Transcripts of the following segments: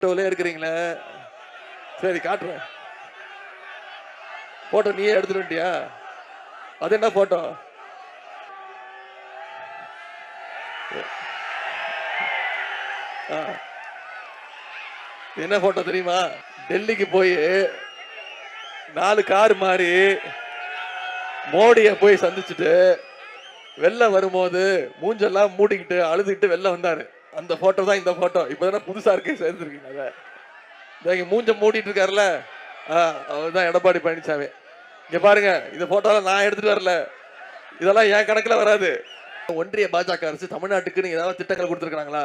இருக்கிறீங்களே, சரி காட்டுறேன். போட்டோ நீயே எடுத்துட்டு வந்துட்டியா? அது என்ன போட்டோ? என்ன போட்டோ தெரியுமா? டெல்லிக்கு போய் 4 கார் மாறி மோடியை போய் சந்திச்சுட்டு வெளில வரும்போது மூஞ்செல்லாம் மூடிக்கிட்டு அழுதுகிட்டு வெளில வந்தாரு. அந்த போட்டோ தான் இந்த போட்டோ. இப்பதானே புதுசா இருக்கு சேர்ந்துருக்கீங்க. அதை மூஞ்ச மூடிட்டு இருக்காருல்ல, அவர்தான் எடப்பாடி பழனிசாமி. இங்க பாருங்க, இந்த போட்டோலாம் நான் எடுத்துட்டு வரல. இதெல்லாம் என் கணக்குல வராது. ஒன்றிய பாஜக அரசு தமிழ்நாட்டுக்குன்னு ஏதாவது திட்டங்கள் கொடுத்துருக்காங்களா?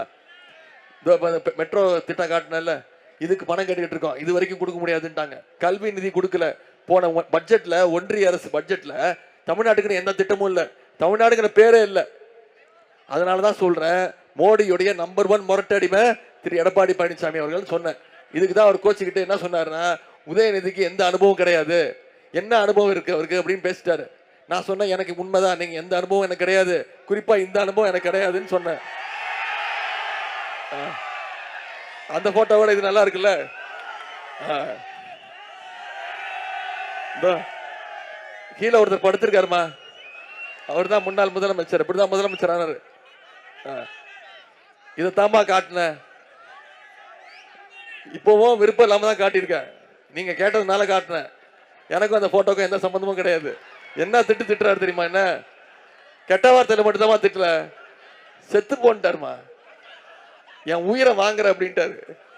மெட்ரோ திட்டம் காட்டினல, இதுக்கு பணம் கட்டிட்டு இருக்கோம், இது வரைக்கும் கொடுக்க முடியாதுன்ட்டாங்க. கல்வி நிதி கொடுக்கல. போன பட்ஜெட்ல, ஒன்றிய அரசு பட்ஜெட்ல தமிழ்நாட்டுக்குன்னு எந்த திட்டமும் இல்ல. தமிழ்நாடுங்கிற பேரே இல்ல. அதனாலதான் சொல்றேன், மோடியுடைய நம்பர் 1 முரட்டடிமை திரு எடப்பாடி பழனிசாமி அவர்கள் சொன்னேன். இதுக்குதான் அவர் கோச்சுக்கிட்டு என்ன சொன்னாருன்னா, உதயநிதிக்கு எந்த அனுபவம் கிடையாது, என்ன அனுபவம் இருக்கு அவருக்கு அப்படின்னு பேசிட்டாரு. நான் சொன்னேன், எனக்கு உண்மைதான், நீங்க எந்த அனுபவம் எனக்கு கிடையாது, குறிப்பா இந்த அனுபவம் எனக்கு கிடையாதுன்னு சொன்னேன். அந்த போட்டோவோட இது நல்லா இருக்குல்ல. கீழே ஒருத்தர் படுத்திருக்காருமா, அவர் தான் முன்னாள் முதலமைச்சர். இப்படிதான் முதலமைச்சர் ஆனாரு. இதைத்தாமா காட்டின. இப்பவும் விருப்பம் இல்லாம தான் காட்டியிருக்கேன். நீங்க கேட்டதுனால காட்டினேன். எனக்கும் அந்த போட்டோக்கும் எந்த சம்பந்தமும் கிடையாது. என்ன திட்டுறாரு தெரியுமா? என்ன கெட்ட வார்த்தையில மட்டும்தான் திட்டல, செத்து போன்ட்டாருமா, என் உயிரை வாங்குற அப்படின்ட்டாரு.